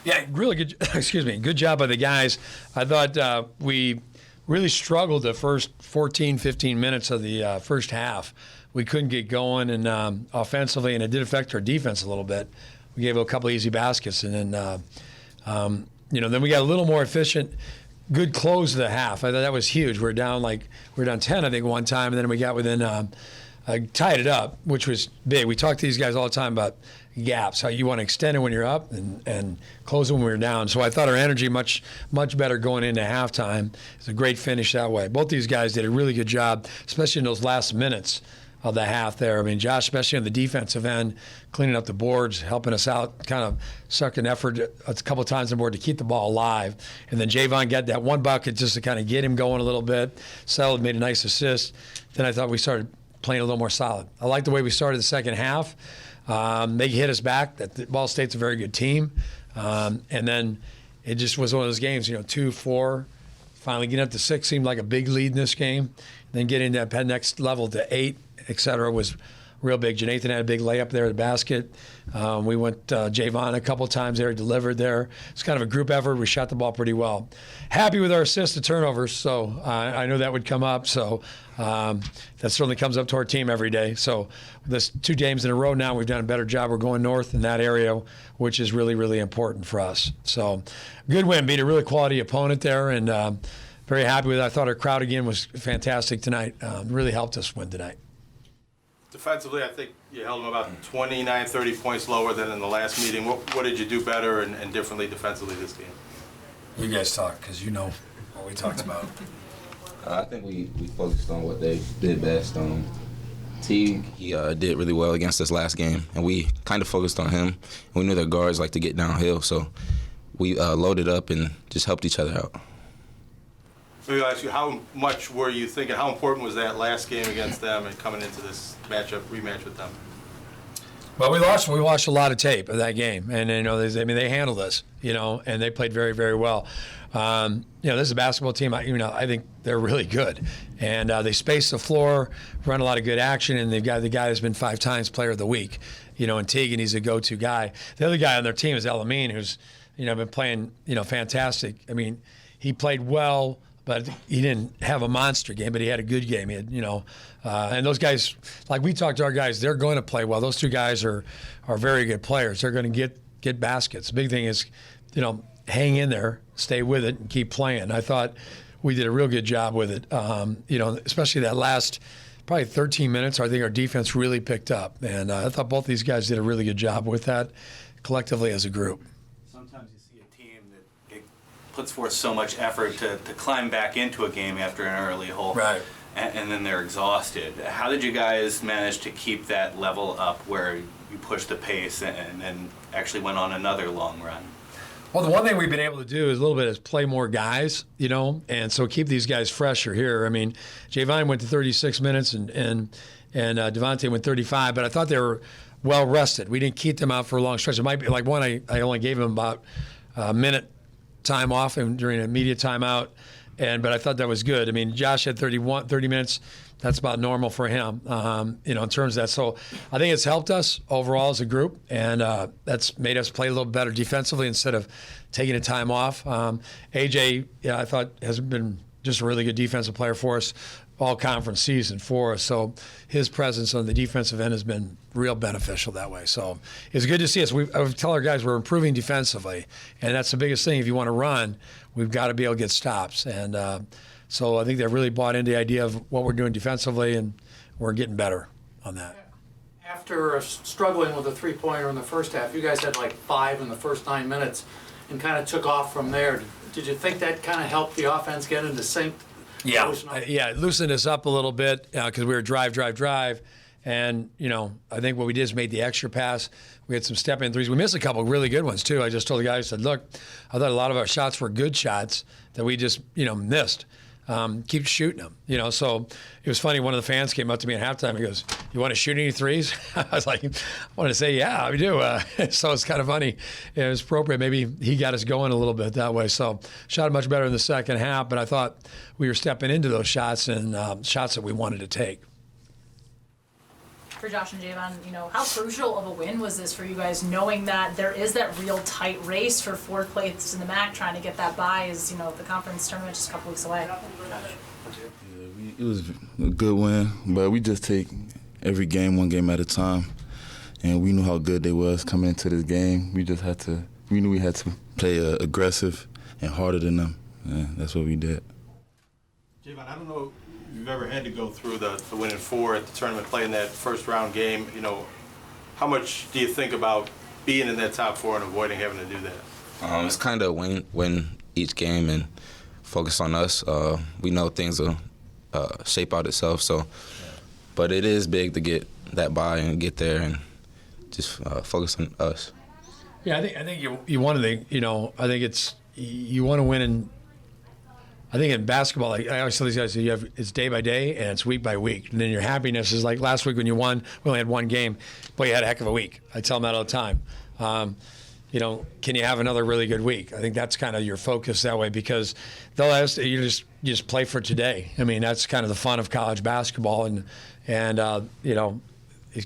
Yeah, really good. Excuse me. Good job by the guys. I thought we really struggled the first 14, 15 minutes of the first half. We couldn't get going and offensively, and it did affect our defense a little bit. We gave a couple of easy baskets, and then then we got a little more efficient. Good close to the half. I thought that was huge. We were down 10, I think, one time, and then we got within tied it up, which was big. We talk to these guys all the time about gaps, how you want to extend it when you're up and close it when we were down. So I thought our energy much better going into halftime. It's a great finish that way. Both these guys did a really good job, especially in those last minutes of the half there. I mean, Josh, especially on the defensive end, cleaning up the boards, helping us out, kind of sucking effort a couple of times on board to keep the ball alive. And then Javon got that one bucket just to kind of get him going a little bit. Settled, made a nice assist. Then I thought we started playing a little more solid. I like the way we started the second half. They hit us back. Ball State's a very good team. And then it just was one of those games, 2-4, finally getting up to 6 seemed like a big lead in this game. Then getting that next level to 8, et cetera, was real big. Jonathan had a big layup there at the basket. We went Javon a couple times there, delivered there. It's kind of a group effort. We shot the ball pretty well. Happy with our assists to turnovers, so I know that would come up. So that certainly comes up to our team every day. So this 2 games in a row now, we've done a better job. We're going north in that area, which is really, really important for us. So good win, beat a really quality opponent there, and very happy with it. I thought our crowd again was fantastic tonight. Really helped us win tonight. Defensively, I think you held them about 29, 30 points lower than in the last meeting. What did you do better and differently defensively this game? You guys talk, because you know what we talked about. I think we focused on what they did best. Teague, he did really well against us last game, and we kind of focused on him. We knew their guards like to get downhill, so we loaded up and just helped each other out. Maybe I'll ask you, how much were you thinking, how important was that last game against them and coming into this rematch with them? Well, we watched a lot of tape of that game, and they handled us, and they played very, very well. This is a basketball team. I think they're really good, and they space the floor, run a lot of good action, and they've got the guy who's been 5 times Player of the Week, and Teague, and he's a go-to guy. The other guy on their team is Elamine, who's been playing fantastic. I mean, he played well, but he didn't have a monster game, but he had a good game. He had, and those guys, like we talked to our guys, they're going to play well. Those 2 guys are very good players. They're going to get baskets. The big thing is, hang in there, stay with it, and keep playing. I thought we did a real good job with it. Especially that last probably 13 minutes, I think our defense really picked up. And I thought both these guys did a really good job with that collectively as a group. Sometimes you see a team that it puts forth so much effort to climb back into a game after an early hole. Right. And then they're exhausted. How did you guys manage to keep that level up where you pushed the pace and actually went on another long run? Well, the one thing we've been able to do is a little bit is play more guys, and so keep these guys fresher here. I mean, Javon went to 36 minutes and Devontae went 35, but I thought they were well rested. We didn't keep them out for a long stretch. It might be like one, I only gave them about a minute time off during a media timeout, but I thought that was good. I mean, Josh had 30 minutes. That's about normal for him, in terms of that. So I think it's helped us overall as a group, and that's made us play a little better defensively instead of taking a time off. AJ, I thought, has been just a really good defensive player for us all conference season for us. So his presence on the defensive end has been real beneficial that way. So it's good to see us. I would tell our guys we're improving defensively, and that's the biggest thing. If you want to run, we've got to be able to get stops. And so I think they've really bought into the idea of what we're doing defensively, and we're getting better on that. After struggling with a three-pointer in the first half, you guys had like 5 in the first 9 minutes and kind of took off from there. Did you think that kind of helped the offense get into sync? Yeah, it loosened us up a little bit because we were drive. And, I think what we did is made the extra pass. We had some step-in threes. We missed a couple really good ones, too. I just told the guys, I said, look, I thought a lot of our shots were good shots that we just, missed. Keep shooting them, So it was funny. One of the fans came up to me at halftime. He goes, "You want to shoot any threes?" I was like, I want to say, yeah, we do. So it's kind of funny. It was appropriate. Maybe he got us going a little bit that way. So shot much better in the second half, but I thought we were stepping into those shots and shots that we wanted to take. for Josh and Javon, you know, how crucial of a win was this for you guys, knowing that there is that real tight race for fourth place in the MAC, trying to get that bye as, you know, the conference tournament just a couple weeks away? It was a good win, but we just take every game one game at a time. And we knew how good they was coming into this game. We knew we had to play aggressive and harder than them. And that's what we did. Javon, I don't know if you've ever had to go through the winning four at the tournament, playing that first round game. You know, how much do you think about being in that top four and avoiding having to do that? It's kind of win each game and focus on us. We know things will shape out itself. So, but it is big to get that bye and get there and just focus on us. Yeah, I think you want to, you know, I think you want to win in. I think in basketball, like I always tell these guys, it's day by day and it's week by week. And then your happiness is like last week when you won, we only had one game, but you had a heck of a week. I tell them that all the time. You know, can you have another really good week? I think that's kind of your focus that way, because they'll ask you just play for today. I mean, that's kind of the fun of college basketball, and you know,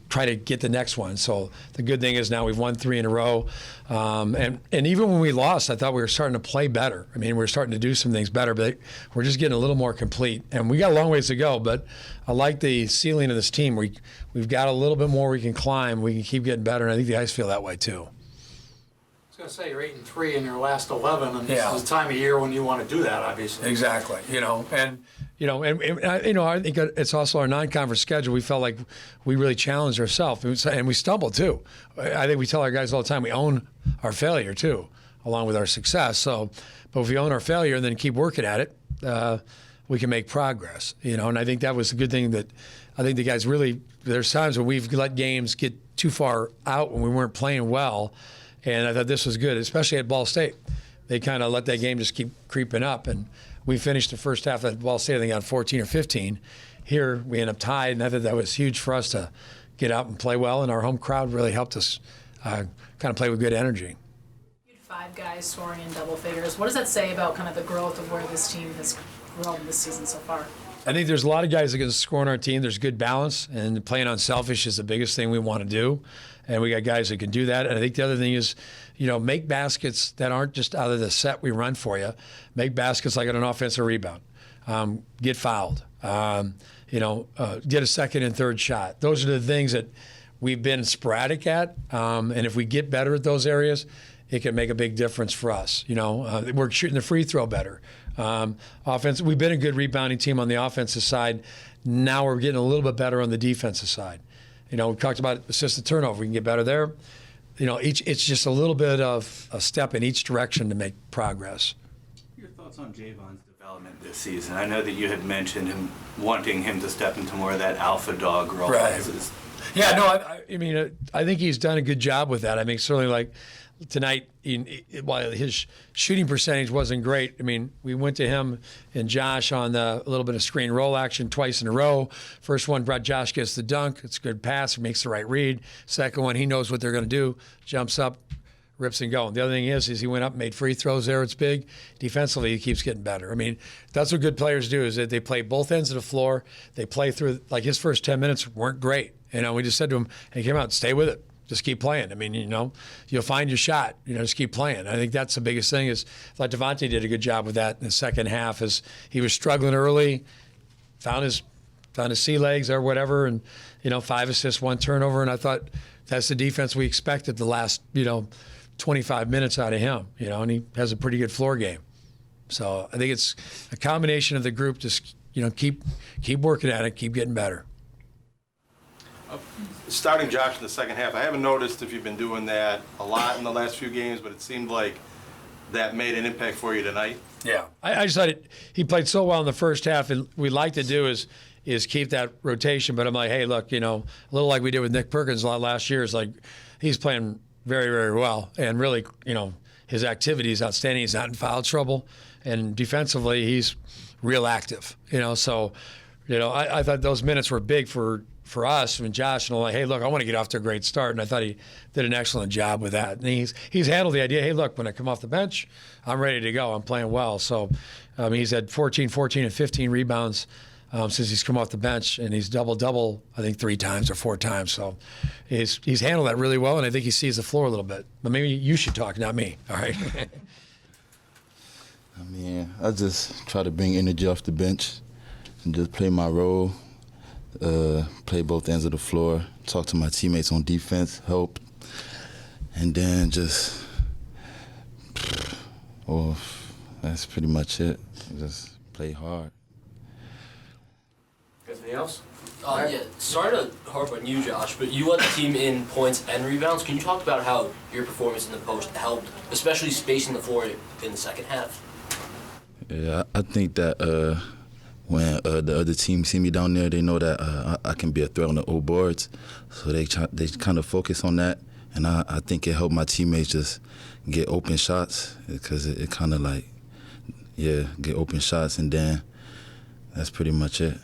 try to get the next one. So the good thing is now we've won 3 in a row. And even when we lost, I thought we were starting to play better. I mean, we were starting to do some things better, but we're just getting a little more complete. And we got a long ways to go, but I like the ceiling of this team. We've got a little bit more we can climb. We can keep getting better, and I think the guys feel that way too. I was going to say, you're 8-3 in your last 11, and Yeah. this is the time of year when you want to do that, obviously. Exactly. You know, and I think it's also our non-conference schedule. We felt like we really challenged ourselves, and we stumbled too. I think we tell our guys all the time we own our failure too, along with our success. So, but if we own our failure and then keep working at it, we can make progress. You know, and I think that was a good thing that I think the guys really. There's times when we've let games get too far out when we weren't playing well. And I thought this was good, especially at Ball State. They kind of let that game just keep creeping up. And we finished the first half at Ball State, I think, on 14 or 15. Here, we end up tied, and I thought that was huge for us to get out and play well. And our home crowd really helped us kind of play with good energy. You had 5 guys scoring in double figures. What does that say about kind of the growth of where this team has grown this season so far? I think there's a lot of guys that can score on our team. There's good balance, and playing unselfish is the biggest thing we want to do. And we got guys that can do that. And I think the other thing is, you know, make baskets that aren't just out of the set we run for you. Make baskets like on an offensive rebound. Get fouled. Get a second and third shot. Those are the things that we've been sporadic at. And if we get better at those areas, it can make a big difference for us. You know, we're shooting the free throw better. Offense, we've been a good rebounding team on the offensive side. Now we're getting a little bit better on the defensive side. You know, we talked about assisted turnover. We can get better there. You know, it's just a little bit of a step in each direction to make progress. Your thoughts on Javon's development this season? I know that you had mentioned him wanting him to step into more of that alpha dog role. Right. Yeah, no, I mean, I think he's done a good job with that. I mean, certainly like tonight, while his shooting percentage wasn't great, I mean, we went to him and Josh on a little bit of screen roll action twice in a row. First one, Josh gets the dunk. It's a good pass. He makes the right read. Second one, he knows what they're going to do. Jumps up, rips and go. And the other thing is he went up and made free throws there. It's big. Defensively, he keeps getting better. I mean, that's what good players do, is that they play both ends of the floor. They play through, like his first 10 minutes weren't great. You know, we just said to him, hey, come out, stay with it. Just keep playing. I mean, you know, you'll find your shot. You know, just keep playing. I think that's the biggest thing. Is I thought Devontae did a good job with that in the second half. As he was struggling early, found his sea legs or whatever, and 5 assists, 1 turnover. And I thought that's the defense we expected the last 25 minutes out of him. And he has a pretty good floor game. So I think it's a combination of the group. Just keep working at it, keep getting better. Starting Josh in the second half, I haven't noticed if you've been doing that a lot in the last few games, but it seemed like that made an impact for you tonight. Yeah, I just thought he played so well in the first half, and we like to do is keep that rotation. But I'm like, hey, look, a little like we did with Nick Perkins a lot last year. Is like he's playing very, very well, and really, his activity is outstanding. He's not in foul trouble, and defensively, he's real active. So I thought those minutes were big for us and Josh, and I'm like, hey, look, I want to get off to a great start, and I thought he did an excellent job with that. And he's handled the idea, hey, look, when I come off the bench, I'm ready to go. I'm playing well. So he's had 14, and 15 rebounds since he's come off the bench, and he's double, I think 3 times or 4 times. So he's handled that really well, and I think he sees the floor a little bit. But maybe you should talk, not me. All right. I mean, I just try to bring energy off the bench and just play my role, play both ends of the floor, talk to my teammates on defense, help, and then that's pretty much it. Just play hard. Anything else? Yeah, sorry to harp on you, Josh, but you led the team in points and rebounds. Can you talk about how your performance in the post helped, especially spacing the floor in the second half? Yeah, I think that when the other team see me down there, they know that I can be a threat on the old boards, so they kind of focus on that, and I think it helped my teammates just get open shots, because it kind of like, get open shots, and then that's pretty much it.